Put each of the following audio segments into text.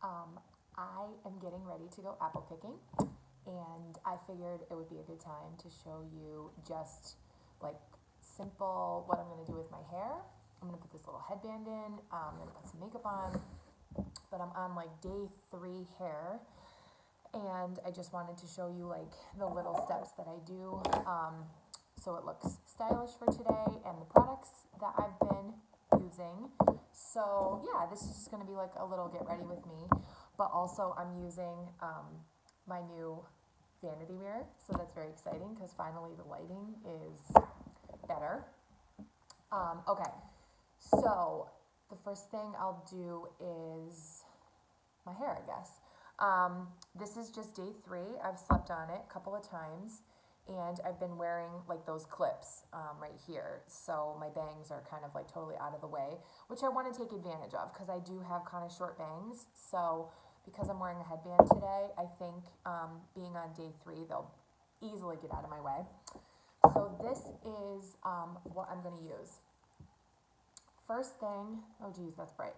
Um, I am getting ready to go apple picking, and I figured it would be a good time to show you just like simple what I'm going to do with my hair. I'm going to put this little headband in, I'm going to put some makeup on, but I'm on like day 3 hair, and I just wanted to show you like the little steps that I do so it looks stylish for today and the products that I've been using. So yeah, this is just going to be like a little get ready with me, but also I'm using my new vanity mirror, so that's very exciting because finally the lighting is better. Okay, so the first thing I'll do is my hair, I guess. This is just day 3. I've slept on it a couple of times, and I've been wearing like those clips right here, so my bangs are kind of like totally out of the way, which I want to take advantage of because I do have kind of short bangs. So because I'm wearing a headband today, I think being on day 3, they'll easily get out of my way. So this is what I'm going to use. First thing, oh geez, that's bright,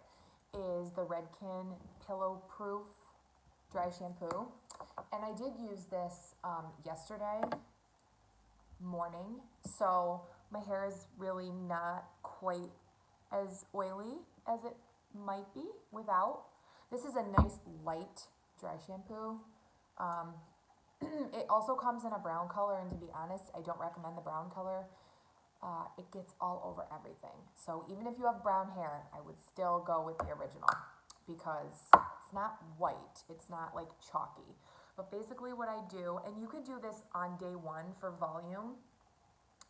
is the Redken Pillow Proof Dry Shampoo. And I did use this yesterday morning, so my hair is really not quite as oily as it might be without. This is a nice light dry shampoo. It also comes in a brown color, and to be honest, I don't recommend the brown color. It gets all over everything. So even if you have brown hair, I would still go with the original because it's not white, it's not like chalky. But basically what I do, and you could do this on day 1 for volume,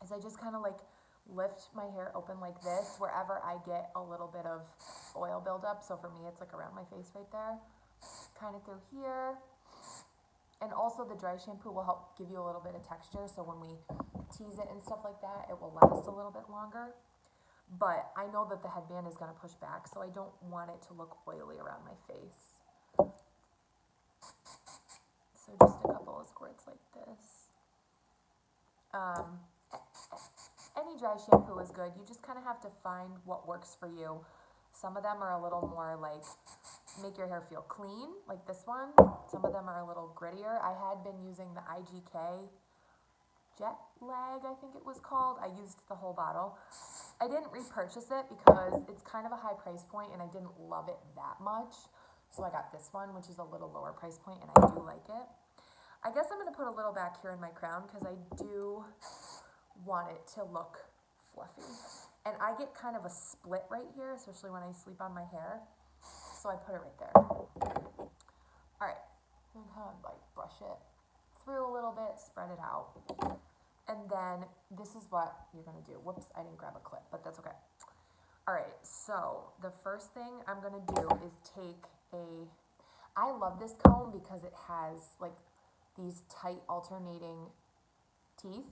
is I just kind of like lift my hair open like this wherever I get a little bit of oil buildup. So for me, it's like around my face right there, kind of through here. And also the dry shampoo will help give you a little bit of texture, so when we tease it and stuff like that, it will last a little bit longer. But I know that the headband is going to push back, so I don't want it to look oily around my face. So just a couple of squirts like this. Any dry shampoo is good. You just kind of have to find what works for you. Some of them are a little more like make your hair feel clean, like this one. Some of them are a little grittier. I had been using the IGK Jet Lag, I think it was called. I used the whole bottle. I didn't repurchase it because it's kind of a high price point and I didn't love it that much. So I got this one, which is a little lower price point, and I do like it. I guess I'm going to put a little back here in my crown because I do want it to look fluffy. And I get kind of a split right here, especially when I sleep on my hair. So I put it right there. Alright, and kind of like brush it through a little bit, spread it out. And then this is what you're going to do. Whoops, I didn't grab a clip, but that's okay. Alright, so the first thing I'm going to do is take I love this comb because it has like these tight alternating teeth.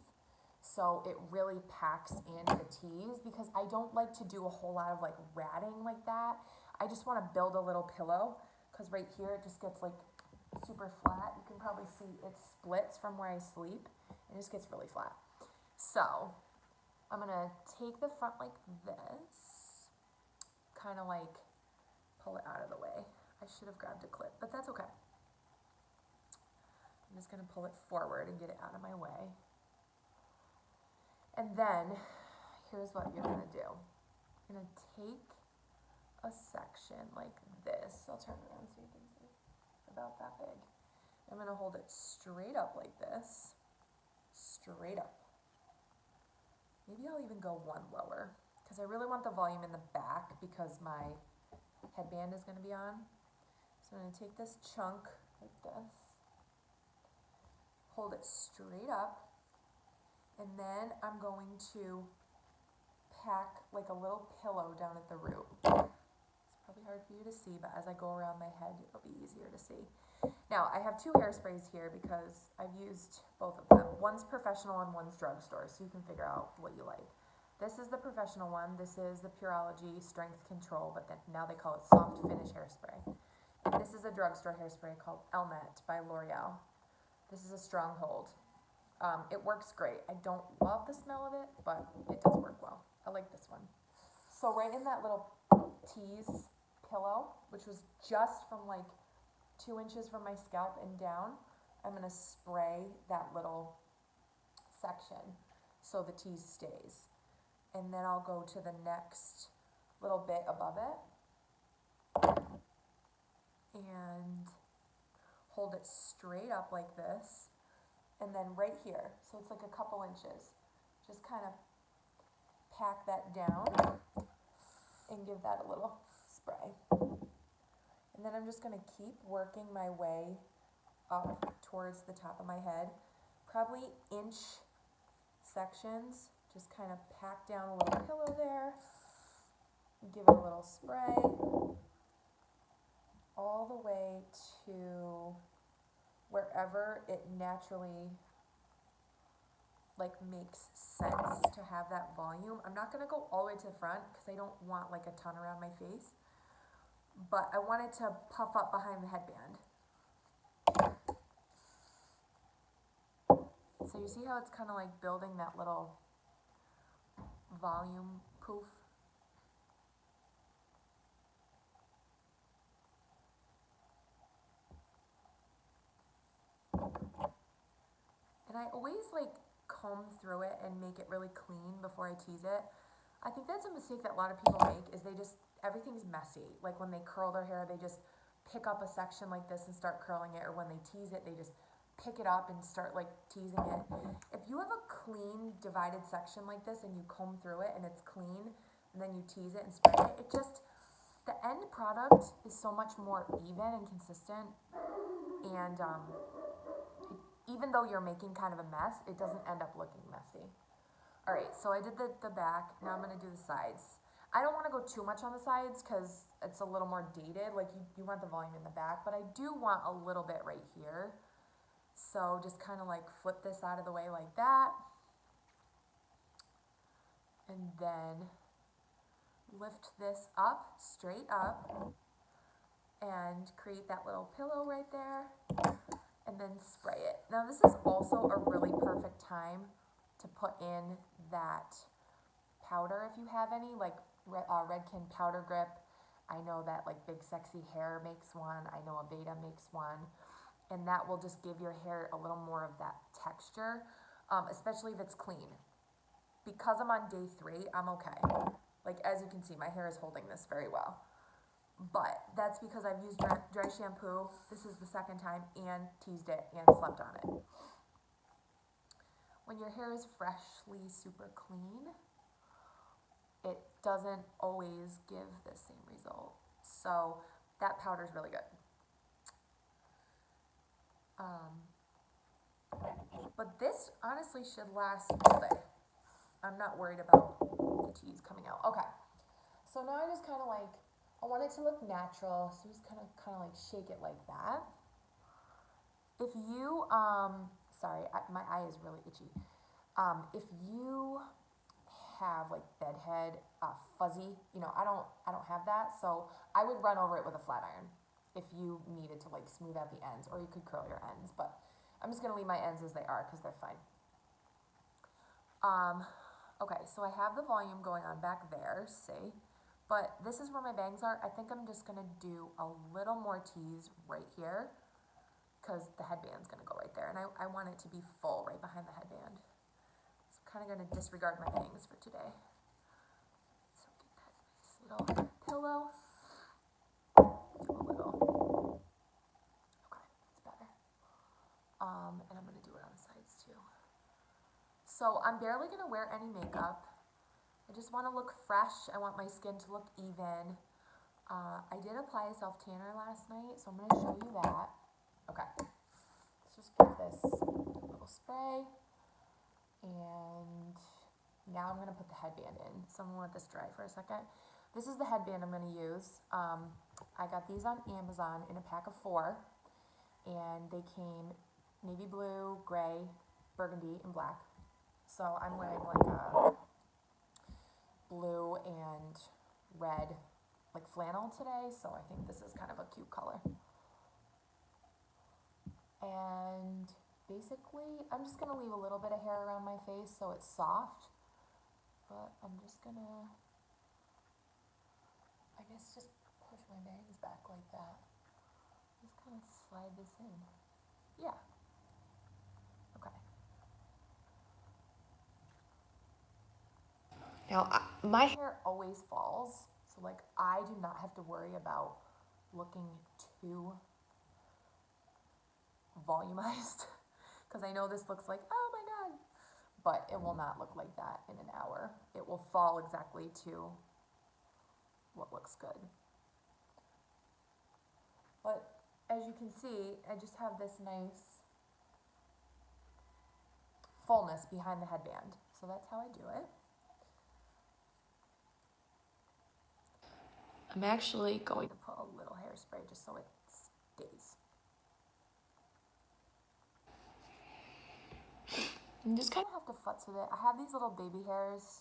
So it really packs in the teas because I don't like to do a whole lot of like ratting like that. I just want to build a little pillow because right here it just gets like super flat. You can probably see it splits from where I sleep. It just gets really flat. So I'm going to take the front like this, kind of like pull it out of the way. I should have grabbed a clip, but that's okay. I'm just going to pull it forward and get it out of my way. And then, here's what you're going to do. You're going to take a section like this. I'll turn around so you can see. About that big. I'm going to hold it straight up like this. Straight up. Maybe I'll even go one lower because I really want the volume in the back because my headband is going to be on. So I'm going to take this chunk like this. Hold it straight up. And then I'm going to pack like a little pillow down at the root. It's probably hard for you to see, but as I go around my head, it'll be easier to see. Now, I have 2 hairsprays here because I've used both of them. One's professional and one's drugstore, so you can figure out what you like. This is the professional one. This is the Pureology Strength Control, but then now they call it Soft Finish Hairspray. And this is a drugstore hairspray called Elmet by L'Oreal. This is a Stronghold. It works great. I don't love the smell of it, but it does work well. I like this one. So right in that little tease pillow, which was just from like 2 inches from my scalp and down, I'm gonna spray that little section so the tease stays. And then I'll go to the next little bit above it and hold it straight up like this. And then right here, so it's like a couple inches, just kind of pack that down and give that a little spray. And then I'm just gonna keep working my way up towards the top of my head, probably inch sections, just kind of pack down a little pillow there, give it a little spray, all the way to wherever it naturally like makes sense to have that volume. I'm not gonna go all the way to the front because I don't want like a ton around my face, but I want it to puff up behind the headband. So you see how it's kind of like building that little volume poof? And I always like comb through it and make it really clean before I tease it. I think that's a mistake that a lot of people make, is they just, everything's messy. Like when they curl their hair, they just pick up a section like this and start curling it, or when they tease it, they just pick it up and start like teasing it. If you have a clean divided section like this and you comb through it and it's clean, and then you tease it and spray it, it just, the end product is so much more even and consistent, and even though you're making kind of a mess, it doesn't end up looking messy. All right, so I did the back, now I'm gonna do the sides. I don't wanna go too much on the sides because it's a little more dated, like you want the volume in the back, but I do want a little bit right here. So just kind of like flip this out of the way like that. And then lift this up, straight up, and create that little pillow right there, and then spray it. Now this is also a really perfect time to put in that powder if you have any, like Redken Powder Grip. I know that like Big Sexy Hair makes one, I know Aveda makes one, and that will just give your hair a little more of that texture, especially if it's clean. Because I'm on day 3, I'm okay. Like as you can see, my hair is holding this very well. But that's because I've used dry shampoo, this is the second time, and teased it and slept on it. When your hair is freshly super clean, it doesn't always give the same result. So that powder is really good. But this honestly should last all day. I'm not worried about the tease coming out. Okay, so now I just kind of like, I want it to look natural, so just kind of like shake it like that. If you, sorry, my eye is really itchy. If you have like bedhead, fuzzy, you know, I don't have that, so I would run over it with a flat iron if you needed to like smooth out the ends, or you could curl your ends, but I'm just gonna leave my ends as they are because they're fine. Okay, so I have the volume going on back there, see? But this is where my bangs are. I think I'm just gonna do a little more tease right here because the headband's gonna go right there, and I want it to be full right behind the headband. So I'm kind of gonna disregard my bangs for today. So get that nice little pillow. Do a little. Okay, that's better. And I'm gonna do it on the sides too. So I'm barely gonna wear any makeup. I just want to look fresh. I want my skin to look even. I did apply a self-tanner last night, so I'm going to show you that. Okay, let's just give this a little spray. And now I'm going to put the headband in. So I'm going to let this dry for a second. This is the headband I'm going to use. I got these on Amazon in a pack of 4. And they came navy blue, gray, burgundy, and black. So I'm wearing like a blue and red like flannel today, so I think this is kind of a cute color. And basically I'm just gonna leave a little bit of hair around my face so it's soft, but I'm just gonna, I guess, just push my my bangs back like that. Just kind of slide this in. Yeah. Okay. Now, my hair always falls, so like I do not have to worry about looking too volumized because I know this looks like, oh my god, but it will not look like that in an hour. It will fall exactly to what looks good. But as you can see, I just have this nice fullness behind the headband. So that's how I do it. I'm actually going to put a little hairspray just so it stays. You just kind of have to futz with it. I have these little baby hairs.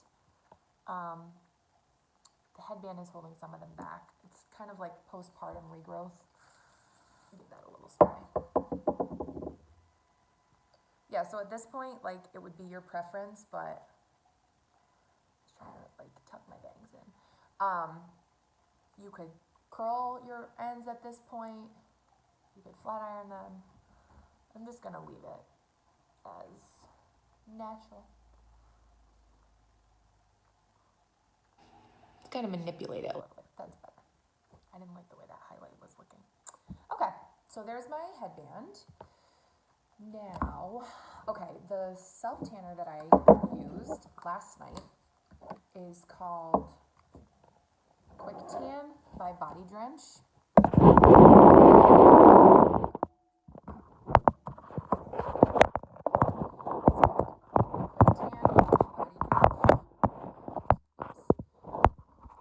The headband is holding some of them back. It's kind of like postpartum regrowth. Give that a little spray. Yeah, so at this point, like, it would be your preference, but I'm just trying to like tuck my bangs in. You could curl your ends at this point. You could flat iron them. I'm just gonna leave it as natural. Just gotta manipulate it a little bit. That's better. I didn't like the way that highlight was looking. Okay, so there's my headband. Now, okay, the self tanner that I used last night is called Quick Tan by Body Drench.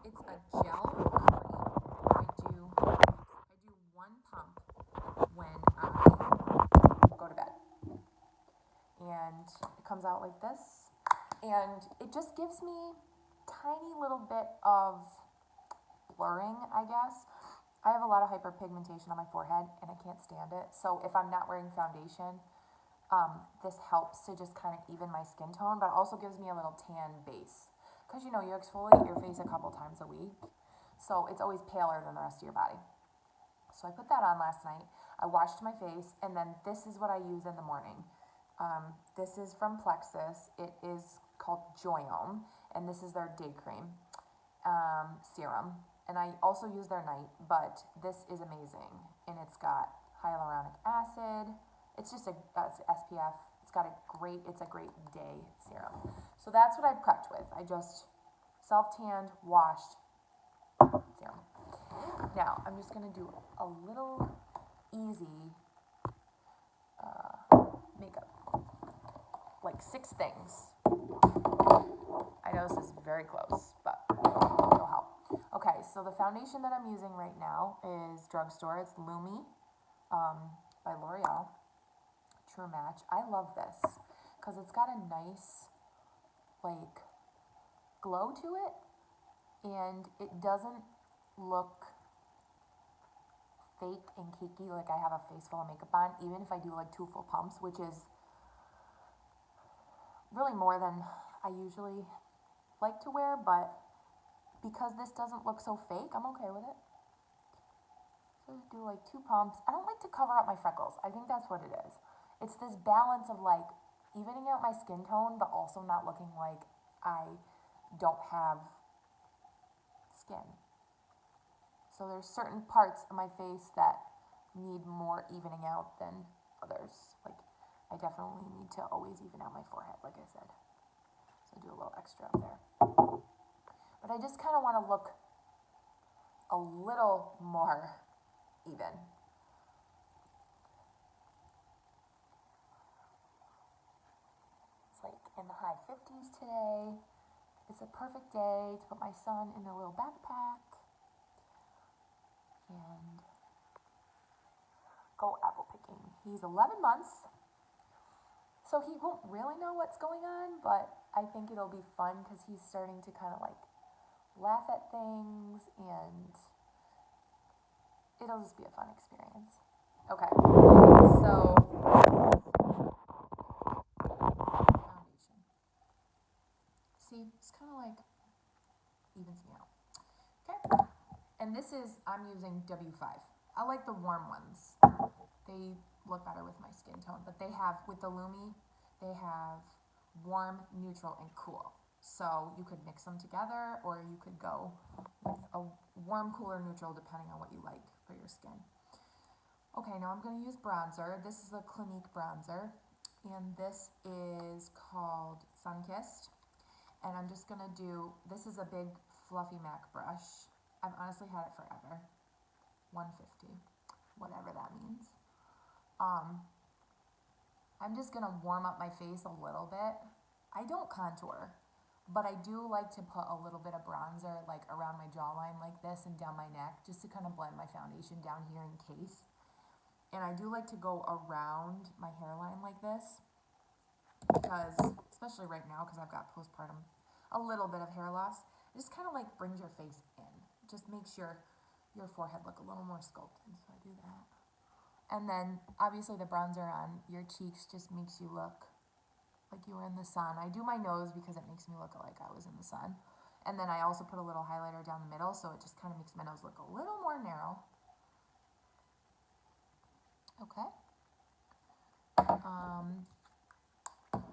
It's a gel cream. I do one pump when I go to bed. And it comes out like this. And it just gives me tiny little bit of blurring, I guess. I have a lot of hyperpigmentation on my forehead and I can't stand it. So if I'm not wearing foundation, this helps to just kind of even my skin tone, but it also gives me a little tan base. Because you know, you exfoliate your face a couple times a week, so it's always paler than the rest of your body. So I put that on last night. I washed my face, and then this is what I use in the morning. This is from Plexus. It is called Joyome, and this is their day cream serum. And I also use their night, but this is amazing. And it's got hyaluronic acid. It's just a SPF. It's a great day serum. So that's what I prepped with. I just self-tanned, washed, serum. Now, I'm just gonna do a little easy makeup. Like 6 things. I know this is very close, but it'll help. Okay, so the foundation that I'm using right now is drugstore. It's Lumi by L'Oreal. True Match. I love this because it's got a nice like glow to it, and it doesn't look fake and cakey like I have a face full of makeup on, even if I do like 2 full pumps, which is really more than I usually like to wear, but because this doesn't look so fake, I'm okay with it. So do like 2 pumps. I don't like to cover up my freckles. I think that's what it is. It's this balance of like evening out my skin tone, but also not looking like I don't have skin. So there's certain parts of my face that need more evening out than others. Like I definitely need to always even out my forehead, like I said. So do a little extra up there. But I just kind of want to look a little more even. It's like in the high 50s today. It's a perfect day to put my son in a little backpack and go apple picking. He's 11 months, so he won't really know what's going on, but I think it'll be fun because he's starting to kind of like laugh at things, and it'll just be a fun experience. Okay, so foundation. See, it's kind of like evens me out. Okay, And this is, I'm using W5. I like the warm ones. They look better with my skin tone, but they have, with the Lumi, they have warm, neutral, and cool. So you could mix them together, or you could go with a warm, cool, or neutral, depending on what you like for your skin. Okay, now I'm going to use bronzer. This is a Clinique bronzer, and this is called Sunkissed. And I'm just going to do, this is a big fluffy MAC brush. I've honestly had it forever. 150, whatever that means. I'm just going to warm up my face a little bit. I don't contour, but I do like to put a little bit of bronzer like around my jawline like this and down my neck, just to kind of blend my foundation down here in case. And I do like to go around my hairline like this, because, especially right now, because I've got postpartum, a little bit of hair loss, it just kind of like brings your face in. Just makes your forehead look a little more sculpted, so I do that. And then, obviously, the bronzer on your cheeks just makes you look like you were in the sun. I do my nose because it makes me look like I was in the sun. And then I also put a little highlighter down the middle, so it just kind of makes my nose look a little more narrow. Okay.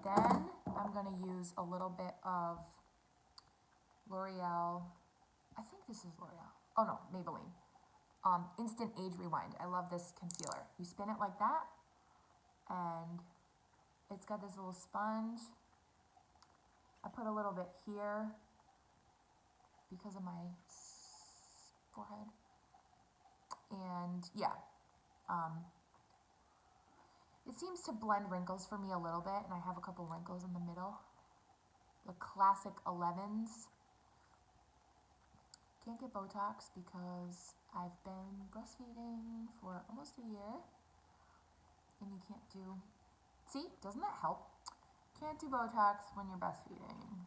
Then I'm going to use a little bit of L'Oreal. I think this is L'Oreal. Oh no, Maybelline. Instant Age Rewind. I love this concealer. You spin it like that, and it's got this little sponge. I put a little bit here because of my forehead. And yeah, it seems to blend wrinkles for me a little bit, and I have a couple wrinkles in the middle. The classic 11s. Can't get Botox because I've been breastfeeding for almost a year, and you can't do, see, doesn't that help? Can't do Botox when you're breastfeeding.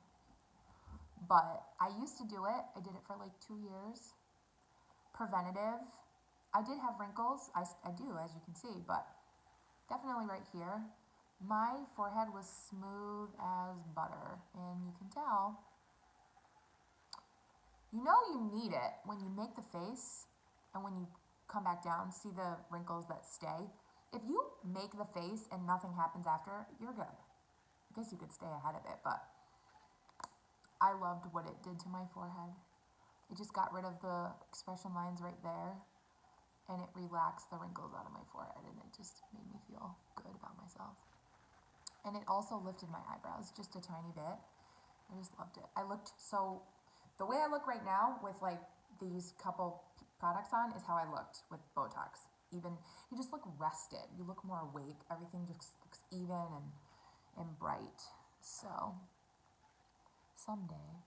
But I used to do it. I did it for like 2 years. Preventative. I did have wrinkles. I do, as you can see, but definitely right here. My forehead was smooth as butter, and you can tell. You know you need it when you make the face, and when you come back down, see the wrinkles that stay. If you make the face and nothing happens after, you're good. I guess you could stay ahead of it, but I loved what it did to my forehead. It just got rid of the expression lines right there, and it relaxed the wrinkles out of my forehead, and it just made me feel good about myself. And it also lifted my eyebrows just a tiny bit. I just loved it. The way I look right now with like these couple products on is how I looked with Botox. Even, you just look rested. You look more awake. Everything just looks even and bright. So, someday.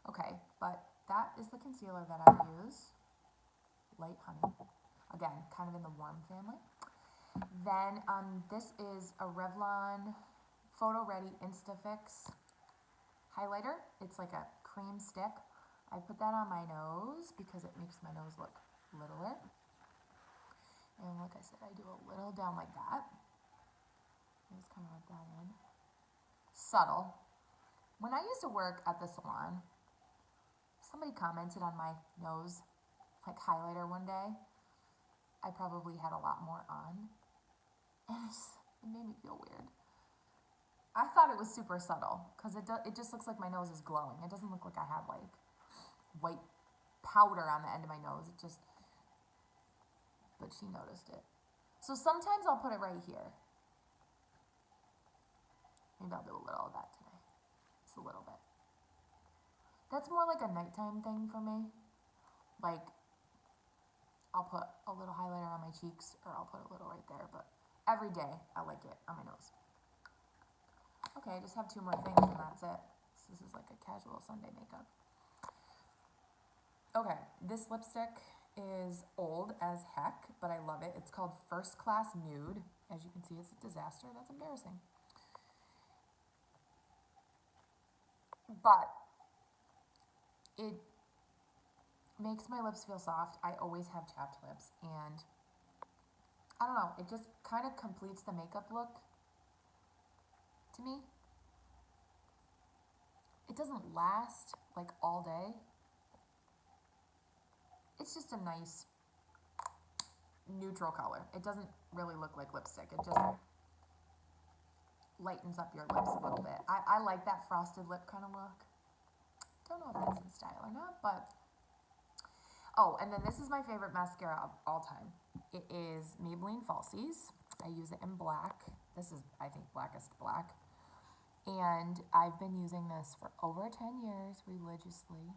Okay, but that is the concealer that I use. Light Honey. Again, kind of in the warm family. Then this is a Revlon Photo Ready Instafix highlighter. It's like a cream stick. I put that on my nose because it makes my nose look littler. And like I said, I do a little down like that. I just kind of rub that in. Subtle. When I used to work at the salon, somebody commented on my nose, like highlighter one day. I probably had a lot more on. And it made me feel weird. I thought it was super subtle because it just looks like my nose is glowing. It doesn't look like I have like white powder on the end of my nose. But she noticed it. So sometimes I'll put it right here. Maybe I'll do a little of that today. Just a little bit. That's more like a nighttime thing for me. Like, I'll put a little highlighter on my cheeks, or I'll put a little right there. But every day, I like it on my nose. Okay, I just have 2 more things and that's it. So this is like a casual Sunday makeup. Okay, this lipstick is old as heck, but I love it. It's called First Class Nude. As you can see, it's a disaster. That's embarrassing. But it makes my lips feel soft. I always have chapped lips, and I don't know, it just kind of completes the makeup look to me. It doesn't last like all day, it's just a nice neutral color. It doesn't really look like lipstick. It just lightens up your lips a little bit. I like that frosted lip kind of look. Don't know if that's in style or not, but... Oh, and then this is my favorite mascara of all time. It is Maybelline Falsies. I use it in black. This is, I think, blackest black. And I've been using this for over 10 years religiously.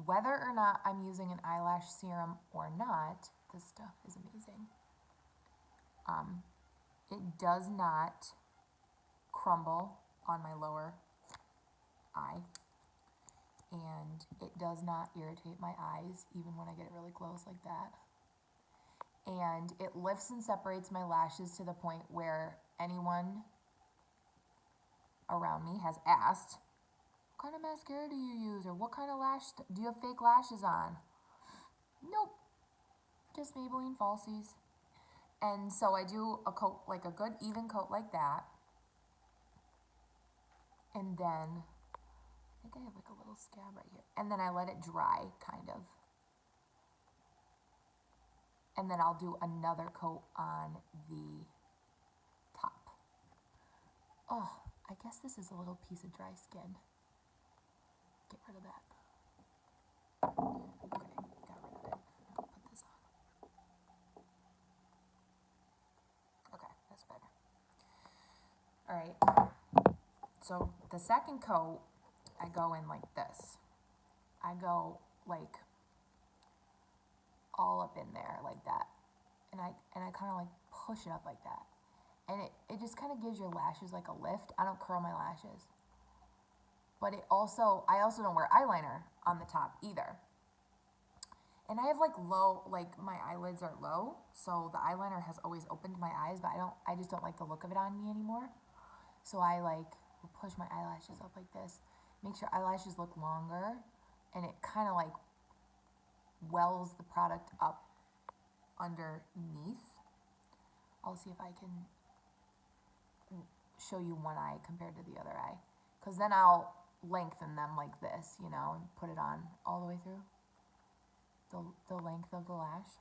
Whether or not I'm using an eyelash serum or not, this stuff is amazing. It does not crumble on my lower eye. And it does not irritate my eyes, even when I get it really close like that. And it lifts and separates my lashes to the point where anyone around me has asked, what kind of mascara do you use? Or what kind of do you have fake lashes on? Nope, just Maybelline Falsies. And so I do a coat, like a good even coat like that. And then, I think I have like a little scab right here. And then I let it dry, kind of. And then I'll do another coat on the top. Oh, I guess this is a little piece of dry skin. Get rid of that. Okay, got rid of it. I'll put this on. Okay, that's better. All right. So the second coat, I go in like this. I go like all up in there like that. And I kind of like push it up like that. And it just kind of gives your lashes like a lift. I don't curl my lashes. But I also don't wear eyeliner on the top either. And I have like low, like my eyelids are low, so the eyeliner has always opened my eyes, but I just don't like the look of it on me anymore. So I like will push my eyelashes up like this. Makes your eyelashes look longer, and it kind of like wells the product up underneath. I'll see if I can show you one eye compared to the other eye, because then I'll lengthen them like this, you know, and put it on all the way through the length of the lash.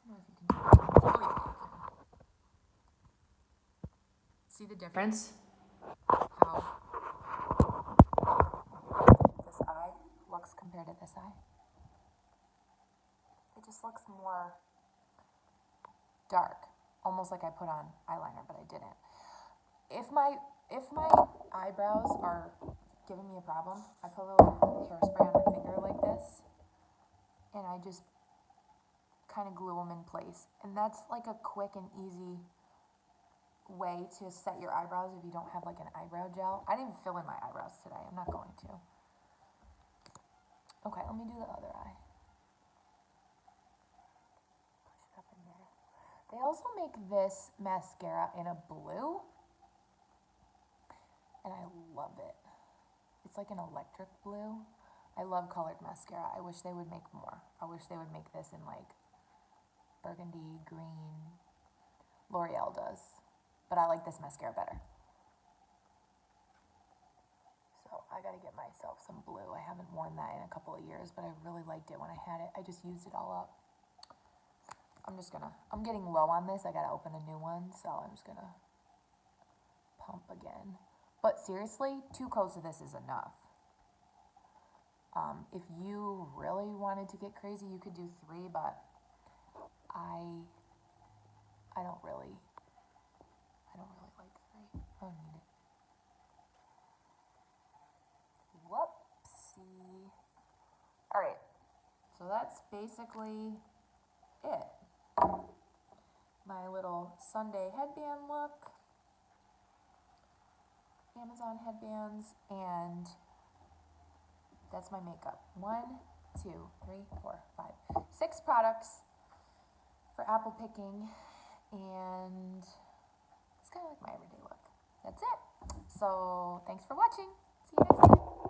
I don't know if you can. Oh yeah, you can. See the difference? How this eye looks compared to this eye? It just looks more dark, almost like I put on eyeliner, but I didn't. If my eyebrows are giving me a problem, I put a little hairspray on my finger like this, and I just kind of glue them in place. And that's like a quick and easy way to set your eyebrows if you don't have like an eyebrow gel. I didn't fill in my eyebrows today. I'm not going to. Okay, let me do the other eye. Push it up in there. They also make this mascara in a blue, and I love it. It's like an electric blue. I love colored mascara. I wish they would make more. I wish they would make this in like burgundy, green. L'Oreal does. But I like this mascara better. So I gotta get myself some blue. I haven't worn that in a couple of years, but I really liked it when I had it. I just used it all up. I'm getting low on this. I gotta open a new one, so I'm just gonna pump again. But seriously, 2 coats of this is enough. If you really wanted to get crazy, you could do 3, but I don't really like 3. I don't need it. Whoopsie. All right, so that's basically it. My little Sunday headband look. Amazon headbands, and that's my makeup. 1, 2, 3, 4, 5, 6 products for apple picking, and it's kind of like my everyday look. That's it. So thanks for watching. See you next time.